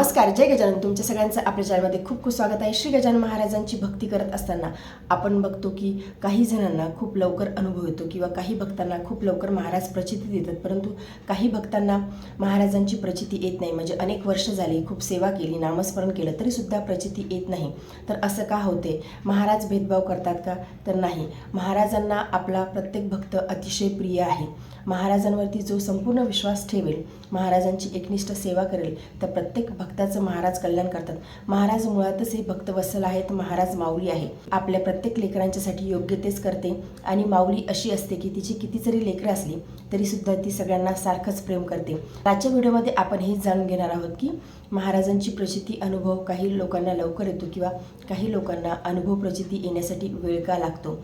नमस्कार, जय गजानन. तुमच्या सगळ्यांचं आपल्या चॅनलमध्ये खूप खूप स्वागत आहे. श्री गजानन महाराजांची भक्ती करत असताना आपण बघतो की काही जणांना खूप लवकर अनुभव येतो किंवा काही भक्तांना खूप लवकर महाराज प्रचिती देतात, परंतु काही भक्तांना महाराजांची प्रचिती येत नाही. म्हणजे अनेक वर्ष झाली, खूप सेवा केली, नामस्मरण केलं तरीसुद्धा प्रचिती येत नाही. तर असं का होते? महाराज भेदभाव करतात का? तर नाही. महाराजांना आपला प्रत्येक भक्त अतिशय प्रिय आहे. महाराजांवरती जो संपूर्ण विश्वास ठेवेल, महाराजांची एकनिष्ठ सेवा करेल, तर प्रत्येक भक्ताचं महाराज कल्याण करतात. महाराज मुळातच हे भक्तवत्सल आहेत. महाराज माऊली आहे. आपल्या प्रत्येक लेकरांच्यासाठी योग्य तेच करते आणि माऊली अशी असते की तिची किती जरी लेकरं असली तरीसुद्धा ती सगळ्यांना सारखंच प्रेम करते. आजच्या व्हिडिओमध्ये आपण हेच जाणून घेणार आहोत की महाराजांची प्रचिती अनुभव काही लोकांना लवकर येतो किंवा काही लोकांना अनुभव प्रचिती येण्यासाठी वेळ का लागतो.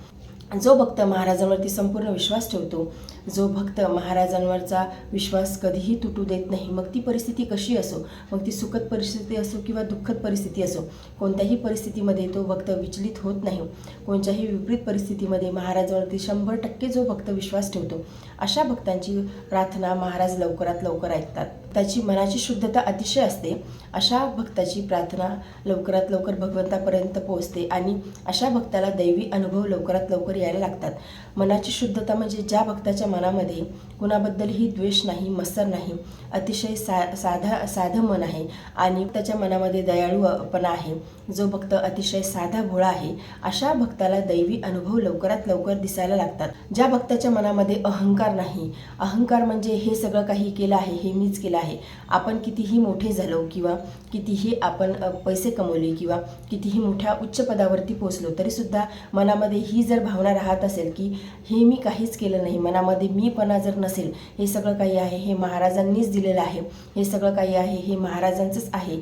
जो भक्त महाराजांवरती संपूर्ण विश्वास ठेवतो, जो भक्त महाराजांवरचा विश्वास कधीही तुटू देत नाही, मग ती परिस्थिती कशी असो, मग ती सुखद परिस्थिती असो किंवा दुःखद परिस्थिती असो, कोणत्याही परिस्थितीमध्ये तो भक्त विचलित होत नाही. कोणत्याही विपरीत परिस्थितीमध्ये महाराजांवरती 100% जो भक्त विश्वास ठेवतो, अशा भक्तांची प्रार्थना महाराज लवकरात लवकर ऐकतात. त्याची मनाची शुद्धता अतिशय असते. अशा भक्ताची प्रार्थना लवकरात लवकर भगवंतापर्यंत पोहोचते आणि अशा भक्ताला दैवी अनुभव लवकरात लवकर यायला लागतात. मनाची शुद्धता म्हणजे ज्या भक्ताच्या मनामध्ये कुणाबद्दलही द्वेष नाही, मत्सर नाही, अतिशय साधं मन आहे आणि त्याच्या मनामध्ये दयाळूपणा आहे. जो भक्त अतिशय साधा भोळा आहे, अशा भक्ताला दैवी अनुभव लवकरात लवकर दिसायला लागतात. ज्या भक्ताच्या मनामध्ये अहंकार नाही, अहंकार म्हणजे हे सगळं काही केलं आहे, हे मीच केलं आहे, आपण कितीही मोठे झालो किंवा कितीही आपण पैसे कमवले किंवा कितीही मोठ्या उच्च पदावरती पोचलो तरीसुद्धा मनामध्ये ही जर भावना राहत असेल की हे मी काहीच केलं नाही, मनामध्ये मीपणा जर नसेल, हे सगळं काही आहे हे महाराजांनीच दिलेलं आहे, हे सगळं काही आहे हे महाराजांचंच आहे,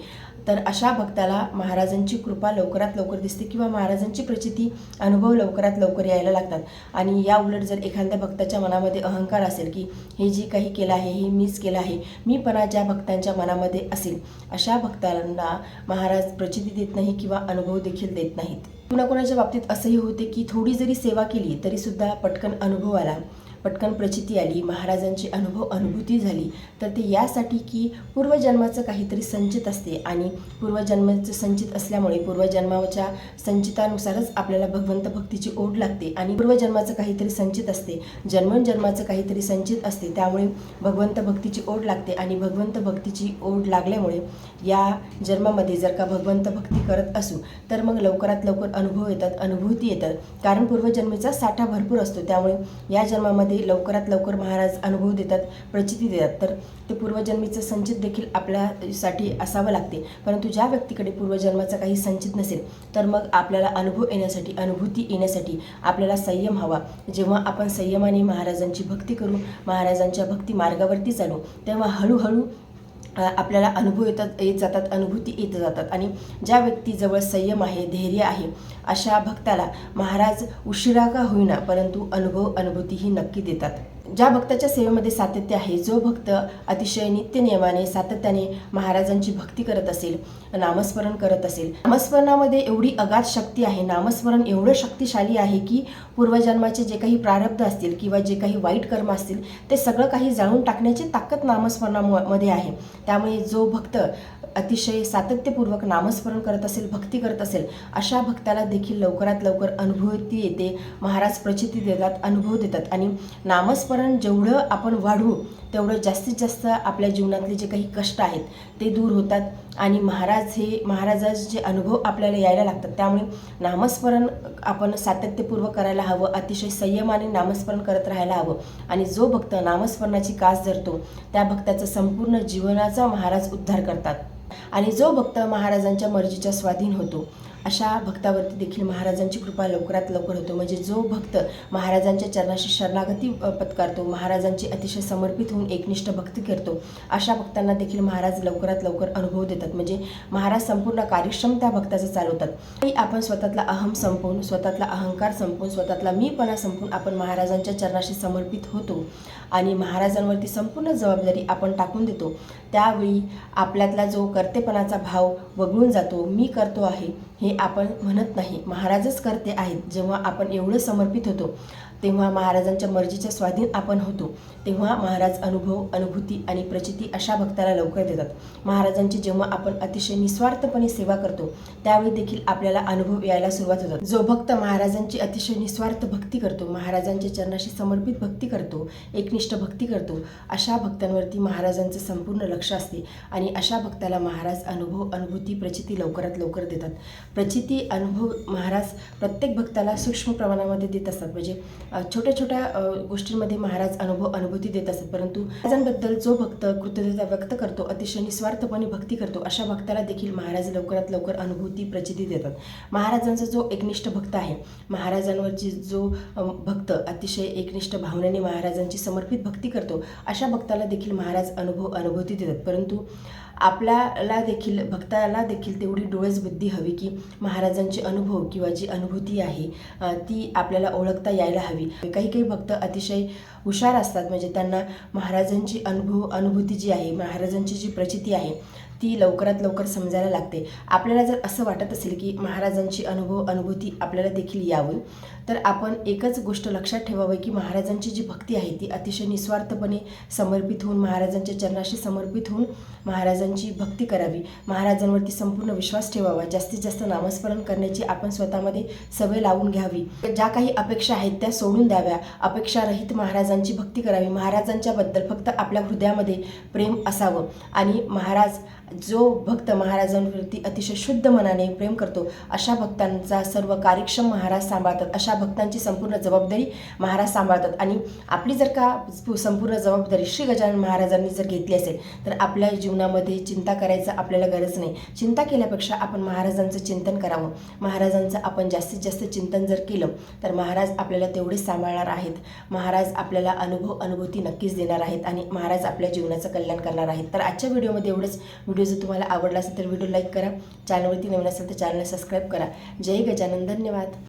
तर अशा भक्ताला महाराजांची कृपा लवकरात लवकर दिसते किंवा महाराजांची प्रचिती अनुभव लवकरात लवकर यायला लागतात. आणि या उलट जर एखाद्या भक्ताच्या मनामध्ये अहंकार असेल की हे जे काही केलं आहे हे मीच केलं आहे, मीपणा ज्या भक्तांच्या मनामध्ये असेल, अशा भक्तांना महाराज प्रचिती देत नाही किंवा अनुभव देखील देत नाहीत. कुणाकुणाच्या बाबतीत असंही होते की थोडी जरी सेवा केली तरीसुद्धा पटकन अनुभव आला, पटकन प्रचिती आली, महाराजांची अनुभूती झाली, तर ते यासाठी की पूर्वजन्माचं काहीतरी संचित असते आणि पूर्वजन्माचं संचित असल्यामुळे पूर्वजन्माच्या संचितानुसारच आपल्याला भगवंत भक्तीची ओढ लागते आणि पूर्वजन्माचं काहीतरी संचित असते, जन्मोजन्माचं काहीतरी संचित असते, त्यामुळे भगवंत भक्तीची ओढ लागते आणि भगवंत भक्तीची ओढ लागल्यामुळे या जन्मामध्ये जर का भगवंत भक्ती करत असू तर मग लवकरात लवकर अनुभव येतात, अनुभूती येतात, कारण पूर्वजन्मीचा साठा भरपूर असतो. त्यामुळे या जन्मामध्ये लवकरात लवकर महाराज अनुभव देतात, प्रचिती देतात. तर ते पूर्वजन्मीचं संचित देखील आपल्यासाठी असावं लागते. परंतु ज्या व्यक्तीकडे पूर्वजन्माचा काही संचित नसेल तर मग आपल्याला अनुभव येण्यासाठी, अनुभूती येण्यासाठी आपल्याला संयम हवा. जेव्हा आपण संयमाने महाराजांची भक्ती करू, महाराजांच्या भक्ती मार्गावरती चालू, तेव्हा हळूहळू आपल्याला अनुभव येत जातात, अनुभूती येत जातात. आणि ज्या व्यक्तीजवळ संयम आहे, धैर्य आहे, अशा भक्ताला महाराज उशिरा का होईना परंतु अनुभूती ही नक्की देतात. ज्या भक्ताच्या सेवेमध्ये सातत्य आहे, जो भक्त अतिशय नित्यनियमाने सातत्याने महाराजांची भक्ती करत असेल, नामस्मरण करत असेल, नामस्मरणामध्ये एवढी अगाध शक्ती आहे, नामस्मरण एवढं शक्तिशाली आहे की पूर्वजन्माचे जे काही प्रारब्ध असतील किंवा जे काही वाईट कर्म असतील ते सगळं काही जाळून टाकण्याची ताकद नामस्मरणामध्ये आहे. त्यामुळे जो भक्त अतिशय सातत्यपूर्वक नामस्मरण करत असेल, भक्ती करत असेल, अशा भक्ताला देखील लवकरात लवकर अनुभूती येते, महाराज प्रचिती देतात, अनुभव देतात. आणि नामस्मरण जेवढं आपण वाढवू तेवढं जास्तीत जास्त आपल्या जीवनातले जे काही कष्ट आहेत ते दूर होतात आणि महाराजाचे अनुभव आपल्याला यायला लागतात. त्यामुळे नामस्मरण आपण सातत्यपूर्वक करायला हवं, अतिशय संयमाने नामस्मरण करत राहायला हवं. आणि जो भक्त नामस्मरणाची कास धरतो त्या भक्ताचं संपूर्ण जीवनाचा महाराज उद्धार करतात. आणि जो भक्त महाराजांच्या मर्जीच्या स्वाधीन होतो, अशा भक्तावरती देखील महाराजांची कृपा लवकरात लवकर होतो. म्हणजे जो भक्त महाराजांच्या चरणाशी शरणागती पत्कारतो, महाराजांची अतिशय समर्पित होऊन एकनिष्ठ भक्ती करतो, अशा भक्तांना देखील महाराज लवकरात लवकर अनुभव देतात. म्हणजे महाराज संपूर्ण कार्यक्षम त्या भक्ताचं चालवतात. आणि आपण स्वतःतला अहम संपवून, स्वतःतला अहंकार संपवून, स्वतःतला मीपणा संपवून आपण महाराजांच्या चरणाशी समर्पित होतो आणि महाराजांवरती संपूर्ण जबाबदारी आपण टाकून देतो. त्यावेळी आपल्यातला जो कर्तेपणाचा भाव वगळून जातो. मी करतो आहे हे आपण म्हणत नाही, महाराजच करते आहेत. जेव्हा आपण एवढं समर्पित होतो तेव्हा महाराजांच्या मर्जीच्या स्वाधीन आपण होतो, तेव्हा महाराज अनुभव, अनुभूती आणि प्रचिती अशा भक्ताला लवकर देतात। महाराजांची जेव्हा आपण अतिशय निस्वार्थपणे सेवा करतो त्यावेळी देखील आपल्याला अनुभव यायला सुरुवात होतात। जो भक्त महाराजांची अतिशय निस्वार्थ भक्ती करतो, महाराजांच्या चरणाशी समर्पित भक्ती करतो, एकनिष्ठ भक्ती करतो, अशा भक्तांवरती महाराजांचं संपूर्ण लक्ष असते आणि अशा भक्ताला महाराज अनुभव, अनुभूती, प्रचिती लवकरात लवकर देतात। प्रचिती, अनुभव महाराज प्रत्येक भक्ताला सूक्ष्म प्रमाणामध्ये देत असतात, म्हणजे छोट्या छोट्या गोष्टींमध्ये महाराज अनुभव, अनुभूती देत असतात। परंतु महाराजांबद्दल जो भक्त कृतज्ञता व्यक्त करतो, अतिशय निस्वार्थपणे भक्ती करतो, अशा भक्ताला देखील महाराज लवकरात लवकर अनुभूती, प्रचिती देतात। महाराजांचा जो एकनिष्ठ भक्त आहे, महाराजांवरची जो भक्त अतिशय एकनिष्ठ भावनेने महाराजांची समर्पित भक्ती करतो, अशा भक्ताला देखील महाराज अनुभव, अनुभूती देतात। परंतु आपल्याला देखील, भक्ताला देखील तेवढी डोळस बुद्धी हवी की महाराजांचे अनुभव किंवा जी अनुभूती आहे ती आपल्याला ओळखता यायला हवी। काही काही भक्त अतिशय हुशार असतात, म्हणजे त्यांना महाराजांची अनुभव, अनुभूती जी आहे, महाराजांची जी प्रचिती आहे ती लवकरात लवकर समजायला लागते। आपल्याला जर असं वाटत असेल की महाराजांची अनुभव, अनुभूती आपल्याला देखील यावी, तर आपण एकच गोष्ट लक्षात ठेवावी की महाराजांची जी भक्ती आहे ती अतिशय निस्वार्थपणे समर्पित होऊन, महाराजांच्या चरणाशी समर्पित होऊन महाराजांची भक्ती करावी, महाराजांवरती संपूर्ण विश्वास ठेवावा, जास्तीत जास्त नामस्मरण करण्याची आपण स्वतःमध्ये सवय लावून घ्यावी, ज्या काही अपेक्षा आहेत त्या सोडून द्याव्या, अपेक्षारहित महाराजांची भक्ती करावी, महाराजांच्या बद्दल फक्त आपल्या हृदयामध्ये प्रेम असावं। आणि महाराज, जो भक्त महाराजांवरती अतिशय शुद्ध मनाने प्रेम करतो, अशा भक्तांचा सर्व कार्यक्षम महाराज सांभाळतात, अशा भक्तांची संपूर्ण जबाबदारी महाराज सांभाळतात। आणि आपली जर का संपूर्ण जबाबदारी श्री गजानन महाराजांनी जर घेतली असेल तर आपल्या जीवनामध्ये चिंता करायचं आपल्याला गरज नाही। चिंता केल्यापेक्षा आपण महाराजांचं चिंतन करावं, महाराजांचं आपण जास्तीत जास्त चिंतन जर केलं तर महाराज आपल्याला तेवढेच सांभाळणार आहेत, महाराज आपल्याला अनुभव, अनुभूती नक्कीच देणार आहेत आणि महाराज आपल्या जीवनाचं कल्याण करणार आहेत। तर आजच्या व्हिडिओमध्ये एवढंच। व्हिडिओ जर तुम्हाला आवडला असेल तर व्हिडिओ लाईक करा, चॅनलवरती नवीन असेल तर चॅनलला सबस्क्राईब करा। जय गजानन, धन्यवाद।